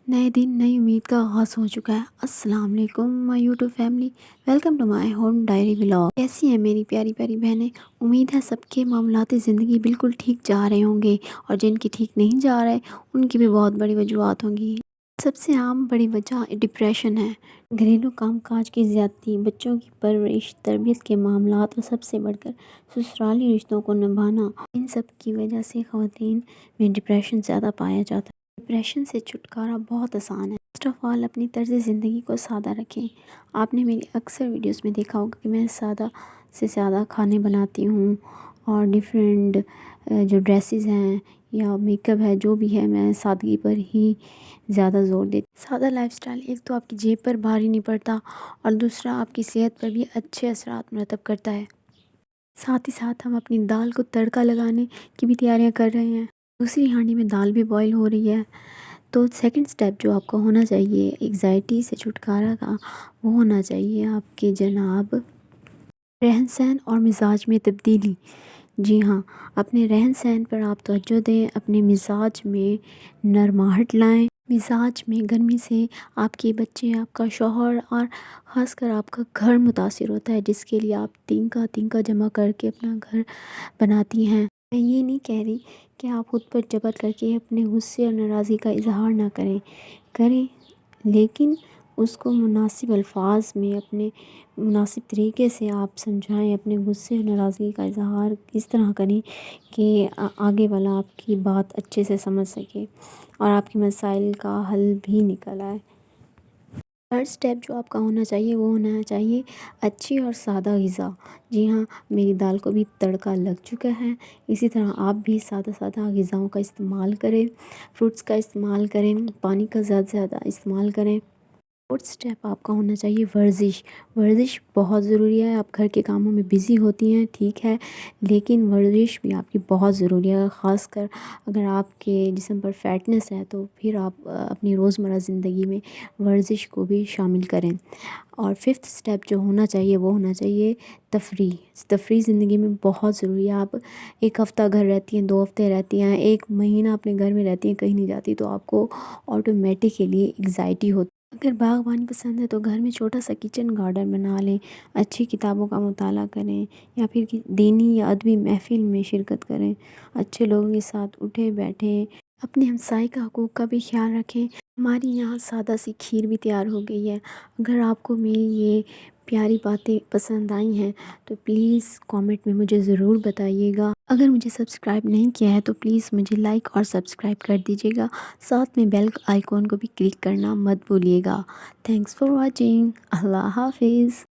नए दिन नई उम्मीद का आगाज़ हो चुका है। अस्सलाम वालेकुम my YouTube family, welcome to my home diary vlog. कैसी हैं मेरी प्यारी प्यारी बहनें? उम्मीद है सबके मामलाती ज़िंदगी बिल्कुल ठीक जा रहे होंगे और जिनकी ठीक नहीं जा रहे उनकी भी बहुत बड़ी वजूहत होंगी। सबसे आम बड़ी वजह डिप्रेशन है। घरेलू कामकाज की ज़्यादती, बच्चों की परवरिश, तरबियत के मामलात और सबसे बढ़कर ससुराली रिश्तों को निभाना, इन सब की वजह से ख़वातीन में डिप्रेशन ज़्यादा पाया जाता है। डिप्रेशन से छुटकारा बहुत आसान है। फर्स्ट ऑफ ऑल अपनी तर्ज ज़िंदगी को सादा रखें। आपने मेरी अक्सर वीडियोस में देखा होगा कि मैं सादा से ज़्यादा खाने बनाती हूँ और डिफरेंट जो ड्रेसेस हैं या मेकअप है, जो भी है, मैं सादगी पर ही ज़्यादा ज़ोर देती। सादा लाइफस्टाइल एक तो आपकी जेब पर भारी नहीं पड़ता और दूसरा आपकी सेहत पर भी अच्छे असरात मरतब करता है। साथ ही साथ हम अपनी दाल को तड़का लगाने की भी तैयारियां कर रहे हैं। दूसरी हांडी में दाल भी बॉईल हो रही है। तो सेकंड स्टेप जो आपका होना चाहिए एग्ज़ाइटी से छुटकारा का, वो होना चाहिए आपके जनाब रहन सहन और मिजाज में तब्दीली। जी हाँ, अपने रहन सहन पर आप तवज्जो दें, अपने मिजाज में नरमाहट लाएं। मिजाज में गर्मी से आपके बच्चे, आपका शौहर और ख़ासकर आपका घर मुतासिर होता है, जिसके लिए आप तिनका तिनका जमा करके अपना घर बनाती हैं। मैं ये नहीं कह रही कि आप खुद पर जबर करके अपने गुस्से और नाराज़गी का इजहार ना करें, लेकिन उसको मुनासिब अल्फाज में अपने मुनासिब तरीके से आप समझाएं। अपने गुस्से और नाराज़गी का इजहार इस तरह करें कि आगे वाला आपकी बात अच्छे से समझ सके और आपके मसाइल का हल भी निकल आए। थर्ड स्टेप जो आपका होना चाहिए वो होना चाहिए अच्छी और सादा ग़िज़ा। जी हाँ, मेरी दाल को भी तड़का लग चुका है। इसी तरह आप भी सादा सादा ग़िज़ाओं का इस्तेमाल करें, फ्रूट्स का इस्तेमाल करें, पानी का ज़्यादा से ज़्यादा इस्तेमाल करें। फोर्थ स्टेप आपका होना चाहिए वर्जिश। वर्जिश बहुत ज़रूरी है। आप घर के कामों में बिज़ी होती हैं, ठीक है, लेकिन वर्जिश भी आपकी बहुत ज़रूरी है। ख़ासकर अगर आपके जिस्म पर फैटनेस है तो फिर आप अपनी रोज़मर्रा ज़िंदगी में वर्जिश को भी शामिल करें। और फिफ्थ स्टेप जो होना चाहिए वो होना चाहिए तफरीह। तफरीह ज़िंदगी में बहुत ज़रूरी है। आप एक हफ़्ता घर रहती हैं, 2 हफ़्ते रहती हैं, 1 महीना अपने घर में रहती हैं, कहीं नहीं जाती, तो आपको ऑटोमेटिकली एग्ज़ाइटी होती। अगर बागबानी पसंद है तो घर में छोटा सा किचन गार्डन बना लें, अच्छी किताबों का मुताला करें या फिर दीनी या अदबी महफ़िल में शिरकत करें, अच्छे लोगों के साथ उठे बैठें, अपने हमसाए का हकूक़ का भी ख्याल रखें। हमारी यहाँ सादा सी खीर भी तैयार हो गई है। अगर आपको मेरी ये प्यारी बातें पसंद आई हैं तो प्लीज़ कमेंट में मुझे ज़रूर बताइएगा। अगर मुझे सब्सक्राइब नहीं किया है तो प्लीज़ मुझे लाइक और सब्सक्राइब कर दीजिएगा। साथ में बेल आइकॉन को भी क्लिक करना मत भूलिएगा। Thanks for watching. अल्लाह हाफिज़।